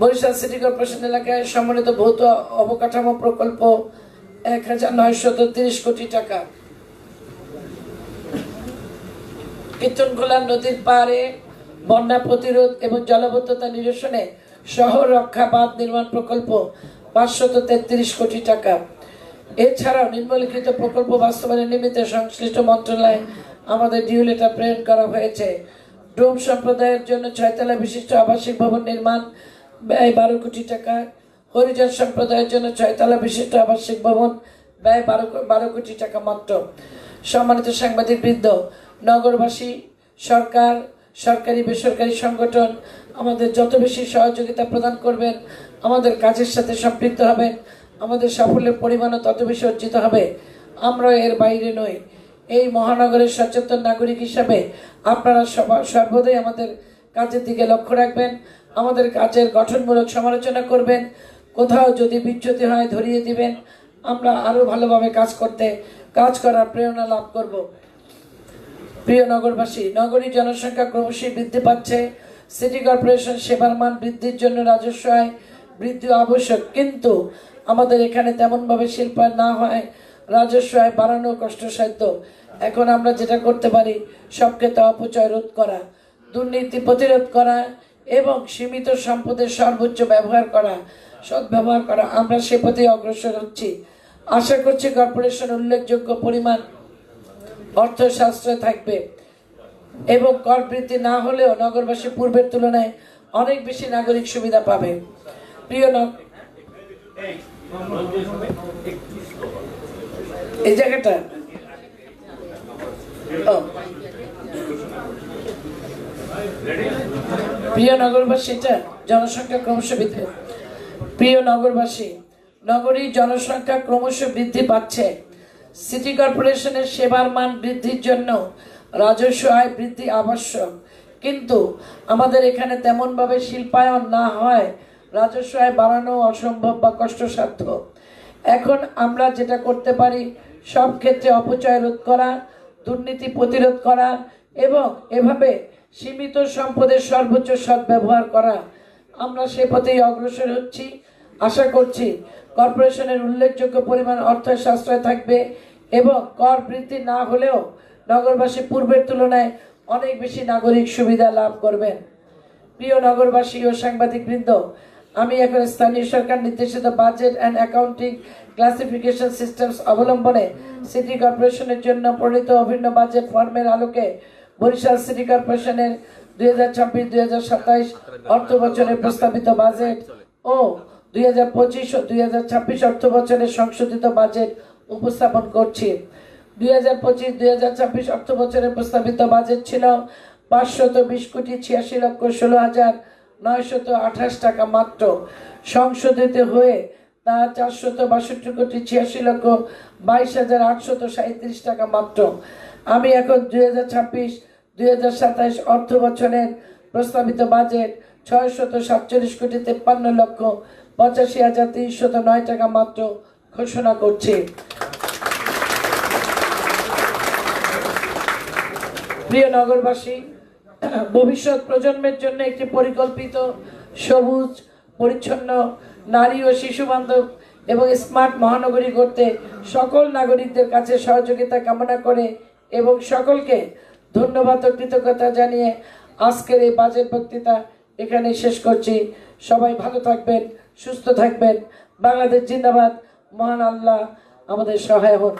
বরিশাল সিটি কর্পোরেশন এলাকায় সমন্বিত ভৌত অবকাঠামো প্রকল্প 1,930 কোটি টাকা। কীর্তনখোলা নদীর পাড়ে বন্যা প্রতিরোধ এবং জলাবদ্ধতা নিরসনে শহর রক্ষা বাঁধ নির্মাণ প্রকল্প 533 কোটি টাকা। এছাড়াও নিম্নলিখিত প্রকল্প বাস্তবায়নের নিমিত্তে সংশ্লিষ্ট মন্ত্রণালয়ে আমাদের ডিউ লেটার প্রেরণ করা হয়েছে। ডোম সম্প্রদায়ের জন্য 6 তলা বিশিষ্ট আবাসিক ভবন নির্মাণ, ব্যয় 12 কোটি টাকা। হরিজন সম্প্রদায়ের জন্য 6 তলা বিশিষ্ট আবাসিক ভবন, ব্যয় 12 কোটি টাকা মাত্র। সম্মানিত সাংবাদিক বৃন্দ, নগরবাসী, সরকার, সরকারি বেসরকারি সংগঠন আমাদের যত বেশি সহযোগিতা প্রদান করবেন, আমাদের কাজের সাথে সম্পৃক্ত হবেন, আমাদের সাফল্যের পরিমাণও তত বেশি অর্জিত হবে। আমরা এর বাইরে নই। এই মহানগরের সচেতন নাগরিক হিসাবে আপনারা সর্বদাই আমাদের কাজের দিকে লক্ষ্য রাখবেন, আমাদের কাজের গঠনমূলক সমালোচনা করবেন, কোথাও যদি বিচ্যুতি হয় ধরিয়ে দিবেন। আমরা আরও ভালোভাবে কাজ করার প্রেরণা লাভ করব। প্রিয় নগরবাসী, নগরী জনসংখ্যা ক্রমশই বৃদ্ধি পাচ্ছে। সিটি কর্পোরেশন সেবার মান বৃদ্ধির জন্য রাজস্ব আয় বৃদ্ধি আবশ্যক, কিন্তু আমাদের এখানে তেমনভাবে শিল্পায়ন না হয় রাজস্ব আয় বাড়ানো কষ্টসাধ্য। এখন আমরা যেটা করতে পারি, সব ক্ষেত্রে অপচয় রোধ করা, দুর্নীতি প্রতিরোধ করা এবং সীমিত সম্পদের সর্বোচ্চ সদ্ব্যবহার করা। আমরা সে পথে অগ্রসর হচ্ছি। আশা করছি কর্পোরেশন উল্লেখযোগ্য পরিমাণ অর্থ সাশ্রয় থাকবে এবং কর বৃদ্ধি না হলেও নগরবাসী পূর্বের তুলনায় অনেক বেশি নাগরিক সুবিধা পাবে। প্রিয় এই জায়গাটা প্রিয় নগরবাসী, এটা জনসংখ্যা ক্রমশ বৃদ্ধি। প্রিয় নগরবাসী, নগরীর জনসংখ্যা ক্রমশ বৃদ্ধি পাচ্ছে। সিটি কর্পোরেশনের সেবার মান বৃদ্ধির জন্য রাজস্ব আয় বৃদ্ধি আবশ্যক, কিন্তু আমাদের এখানে তেমনভাবে শিল্পায়ন না হয় রাজস্ব আয় বাড়ানো অসম্ভব বা কষ্টসাধ্য। এখন আমরা যেটা করতে পারি, সব ক্ষেত্রে অপচয় রোধ করা, দুর্নীতি প্রতিরোধ করা এবং এভাবে সীমিত সম্পদের সর্বোচ্চ সদ্ব্যবহার করা। আমরা সে পথেই অগ্রসর হচ্ছি। আশা করছি কর্পোরেশনের উল্লেখযোগ্য পরিমাণ অর্থ সাশ্রয় থাকবে এবং কর বৃদ্ধি না হলেও নগরবাসী পূর্বের তুলনায় অনেক বেশি নাগরিক সুবিধা লাভ করবেন। প্রিয় নগরবাসী ও সাংবাদিকবৃন্দ, আমি এখন স্থানীয় সরকার নির্দেশিত budget and accounting classification systems অবলম্বনে সিটি কর্পোরেশনের জন্য প্রণীত অভিন্ন বাজেট ফর্মের আলোকে বরিশাল সিটি কর্পোরেশনের 2026-2027 অর্থ বছরের প্রস্তাবিত বাজেট ও 2025 ও 2026 অর্থ বছরের সংশোধিত বাজেট উপস্থাপন করছি। 2025-2026 অর্থ বছরের প্রস্তাবিত বাজেট ছিল 520,86,16,928 টাকা মাত্র। সংশোধিত হয়ে তা 462,22,22,837 টাকা মাত্র। আমি এখন 2026-2027 অর্থ বছরের প্রস্তাবিত বাজেট 647,53,85,309 টাকা মাত্র ঘোষণা করছি। প্রিয় নগরবাসী, ভবিষ্যৎ প্রজন্মের জন্য একটি পরিকল্পিত, সবুজ, পরিচ্ছন্ন, নারী ও শিশু বান্ধব এবং স্মার্ট মহানগরী করতে সকল নাগরিকদের কাছে সহযোগিতা কামনা করে এবং সকলকে ধন্যবাদ ও কৃতজ্ঞতা জানিয়ে আজকের এই বাজেট বক্তৃতা এখানে শেষ করছি। সবাই ভালো থাকবেন, সুস্থ থাকবেন। বাংলাদেশ জিন্দাবাদ। মহান আল্লাহ আমাদের সহায় হন।